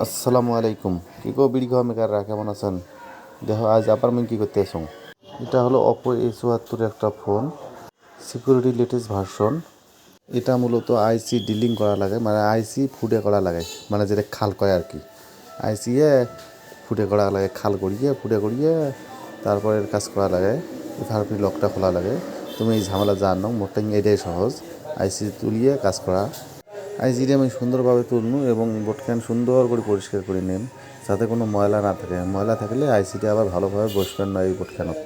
আসসালামু আলাইকুম। কি গো বিড়ি খাওয়া মেকাররা, কেমন আছেন? দেখো আজ আবার আমি কী করতে এসো। এটা হলো অপো A74 একটা ফোন, সিকিউরিটি লেটেস্ট ভার্সন। এটা মূলত আইসি ডিলিং করা লাগে, মানে আইসি ফুটে করা লাগে, মানে যেটা খাল কয় আর কি। আইসি ফুটে করা লাগে, খাল করিয়ে ফুটে করিয়ে তারপরে কাজ করা লাগে। ফারফি লকটা খোলা লাগে। তুমি এই ঝামেলা জানো, মোটাই এটাই সহজ। আইসি তুলিয়ে কাজ করা। আইসিটি আমি সুন্দরভাবে তুলনু এবং বোটখান সুন্দর করে পরিষ্কার করে নিন, যাতে কোনো ময়লা না থাকে। ময়লা থাকলে আইসিটি আবার ভালোভাবে বসবেন না এই বোটখানত।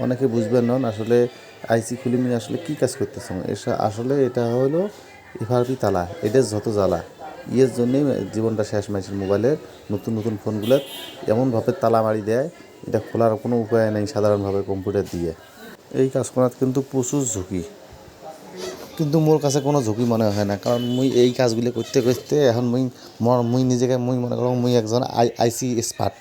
অনেকে বুঝবেন না আসলে আইসি খুলে নিয়ে আসলে কী কাজ করতেছেন। আসলে এটা হলো এফআরপি তালা, এটা যত জ্বালা ইয়ের জন্যেই জীবনটা শেষ। মাইসের মোবাইলের নতুন নতুন ফোনগুলোর এমনভাবে তালা মারি দেয়, এটা খোলার কোনো উপায় নেই সাধারণভাবে কম্পিউটার দিয়ে। এই কাজ করার কিন্তু প্রচুর ঝুঁকি, কিন্তু মোর কাছে কোনো ঝুঁকি মনে হয় না, কারণ মুই এই কাজগুলো করতে করতে এখন মুই নিজেকে মনে করো মুই একজন আইসি এক্সপার্ট।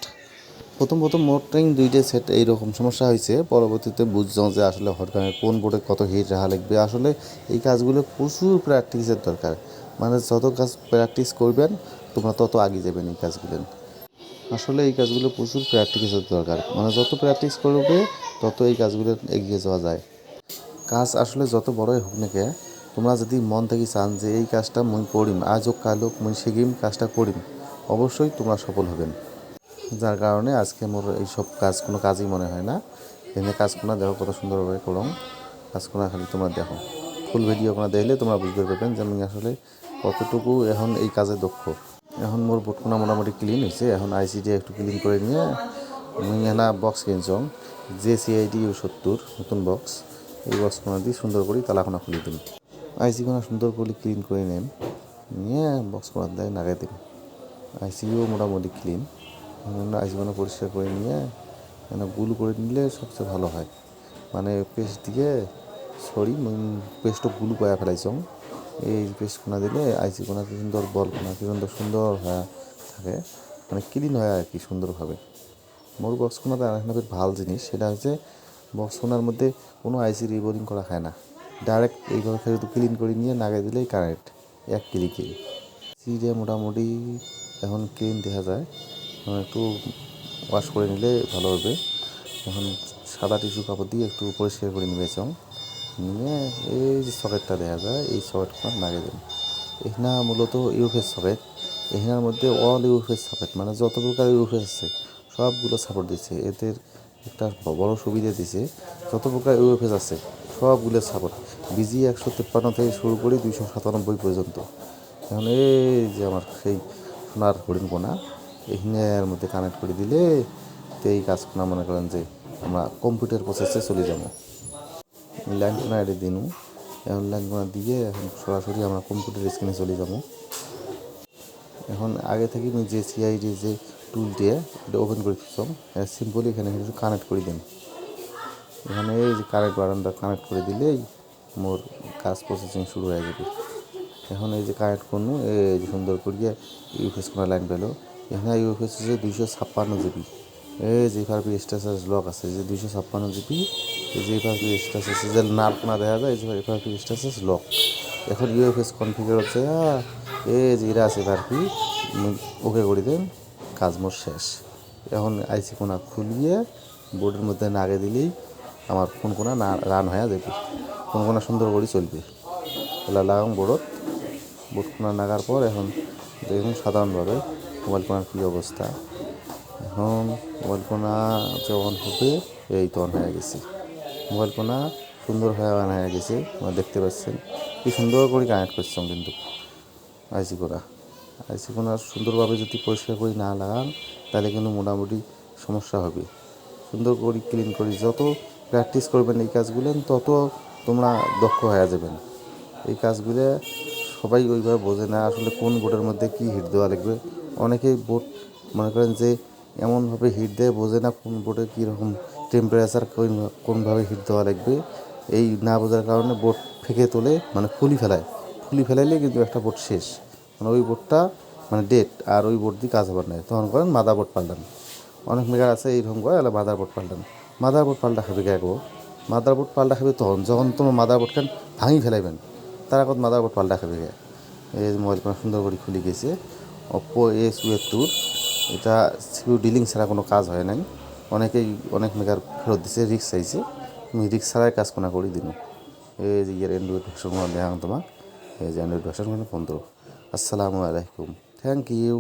প্রথম মোর ট্রেন দুইটা সেট এইরকম সমস্যা হয়েছে, পরবর্তীতে বুঝলাম যে আসলে হটকার কোন বোর্ডে কত হিট রাখা লাগবে। আসলে এই কাজগুলো প্রচুর প্র্যাকটিসের দরকার, মানে যত কাজ প্র্যাকটিস করবেন তোমরা তত এগিয়ে যাবেন এই কাজগুলো। আসলে এই কাজগুলো প্রচুর প্র্যাকটিসের দরকার, মানে যত প্র্যাকটিস করবে তত এই কাজগুলো এগিয়ে যাওয়া যায়। কাজ আসলে যত বড়ই হোক না কে, তোমরা যদি মন থেকে চান যে এই কাজটা মুই করিম, আজ হোক কাল হোক মুই শিখিম কাজটা করিম, অবশ্যই তোমরা সফল হবেন। যার কারণে আজকে মোর এইসব কাজ কোনো কাজই মনে হয় না। এখানে কাজ কোনা দেখো কত সুন্দরভাবে করম। কাজ কোনা খালি তোমরা দেখো, ফুল ভিডিও কোনা দেখলে তোমরা বুঝতে পারবেন যে আমি আসলে কতটুকু এখন এই কাজে দক্ষ। এখন মোর বোটকোনা মোটামুটি ক্লিন হয়েছে। এখন আইসিটি একটু ক্লিন করে নিয়ে মুই এনা বক্স কিনছম, JCID-U70 নতুন বক্স। এই বক্সখানা দিয়ে সুন্দর করে তালাখানা খুলে দিন। আইসিখানা সুন্দর করে ক্লিন করে নেন, নিয়ে বক্সখানা দেয় নাগাই দিন। আইসিও মোটামুটি ক্লিন। আইসিখানা পরিষ্কার করে নিয়ে মানে গুল করে নিলে সবচেয়ে ভালো হয়। মানে পেস্ট দিয়ে পেস্টও গুল করে ফেলাইছম। এই পেস্টখানা দিলে আইসিখানা কি সুন্দর বলখানা কি সুন্দর হয়ে থাকে, মানে ক্লিন হয় আর কি সুন্দরভাবে। মোর বক্সখানাতে আর একটা ভালো জিনিস, সেটা হচ্ছে বক্সখানার মধ্যে কোনো আইসি রিবোরিং করা হয় না। ডাইরেক্ট এইভাবে শুধু ক্লিন করে নিয়ে নাগাই দিলেই কারেক্ট, এক ক্লিকেই। সিটে মোটামুটি এখন ক্লিন দেখা যায়। একটু ওয়াশ করে নিলে ভালো হবে। এখন সাদা টিস্যু কাপড় দিয়ে একটু পরিষ্কার করে নিয়েছম, নিয়ে এই যে সকেটটা দেখা যায় এই সকেটটা লাগিয়ে দিন। এখানে মূলত ইউএফএস সকেট, এখানের মধ্যে অল ইউএফএস সকেট, মানে যত প্রকার ইউএফএস আছে সবগুলো সাপোর্ট দিচ্ছে। এদের একটা বড় সুবিধা দিছে, যত প্রকার ইউএফএস আছে সবগুলো সাপোর্ট। BG153 থেকে শুরু করে 297 পর্যন্ত। এখন এই যে আমার সেই সোনার হরিণ কোনা এখানের মধ্যে কানেক্ট করে দিলে তো এই কাজটা মনে করেন যে আমরা কম্পিউটার প্রসেসে চলে যাবো। লাইন কোনা এটা দিন, এখন লাইন কোনা দিয়ে এখন সরাসরি আমরা কম্পিউটার স্ক্রিনে চলে যাবো। এখন আগে থেকে আমি JCID যে টুল দিয়ে এটা ওপেন করে দিচ্ছিলাম, সিম্পলি এখানে কিছু কানেক্ট করে দিন। এখানে এই যে কারেন্ট বাটনটা কানেক্ট করে দিলেই মোর কাজ প্রসেসিং শুরু হয়ে যাবে। এখন এই যে কানেক্ট করবো, এই যে সুন্দর করিয়ে ইউএফএস কোনো লাইন পেলো। এখানে ইউএফএস হচ্ছে 256 GB। এই যে এফআরপি স্ট্যাটাস লক আছে যে 256 GB। এই যে এফআরপি স্ট্যাটাস যে নাল কোনা দেখা যায়, এই যে এফআরপি স্ট্যাটাস লক। এখন ইউএফএস কনফিগার হচ্ছে এই যে এরা আছে এফআরপি, ওকে করে দেন, কাজ মোর শেষ। এখন আইসি কোনা খুলিয়ে বোর্ডের মধ্যে নাগে দিলেই আমার ফোন কোনা না রান হয়ে যাবে, ফোন কোনা সুন্দর করে চলবে। তাহলে লাগাম বোর্ড কোনা নাগার পর এখন দেখুন সাধারণভাবে মোবাইল কোনার কী অবস্থা। এখন মোবাইল কোনা যে অন হবে, এই তো অন হয়ে গেছে। মোবাইল কোনা সুন্দর হয়ে অন হয়ে গেছে, আপনারা দেখতে পাচ্ছেন কি সুন্দর করে কানেক্ট করছিলাম। কিন্তু আইসি কোনা সুন্দরভাবে যদি পরিষ্কার করে না লাগান তাহলে কিন্তু মোটামুটি সমস্যা হবে। সুন্দর করে ক্লিন করি, যত প্র্যাকটিস করবেন এই কাজগুলো তত তোমরা দক্ষ হয়ে যাবেন। এই কাজগুলো সবাই ওইভাবে বোঝে না আসলে কোন বোর্ডের মধ্যে কী হিট দেওয়া লাগবে। অনেকেই বোর্ড মনে করেন যে এমনভাবে হিট দেয়, বোঝে না কোন বোর্ডে কীরকম টেম্পারেচার কোনভাবে হিট দেওয়া লাগবে। এই না বোঝার কারণে বোর্ড ফেঁকে তোলে, মানে ফুলি ফেলাইলে কিন্তু একটা বোর্ড শেষ, মানে ওই বোর্ডটা মানে ডেট, আর ওই বোর্ড দিয়ে কাজ হবার নাই। তখন করেন মাদার বোর্ড পাল্টান। অনেক মেগার আছে এইরকম করে, এলা মাদার বোর্ড পাল্টান। মাদার বোর্ড পাল্টা খাবে গো, মাদার বোর্ড পাল্টা খাবে তখন যখন তোমার মাদার বোর্ডখান ভাঙি ফেলাইবেন, তার আগত মাদার বোর্ড পাল্টা খাবে গে। এই মোবাইল সুন্দর করে খুলে গেছে। অপো A74 এটা সিকিউরিটি লিঙ্ক ছাড়া কোনো কাজ হয় নাই। অনেক মেগার ফেরত দিছে, রিক্স চাইছে, আমি রিক্স ছাড়াই কাজ কোনা করে দিন। এই যে ইয়ার অ্যান্ড্রয়েড ভার্সন দেখাম তোমাক, এই যে অ্যান্ড্রয়েড ভার্সন 15। আসসালামু আলাইকুম, থ্যাংক ইউ।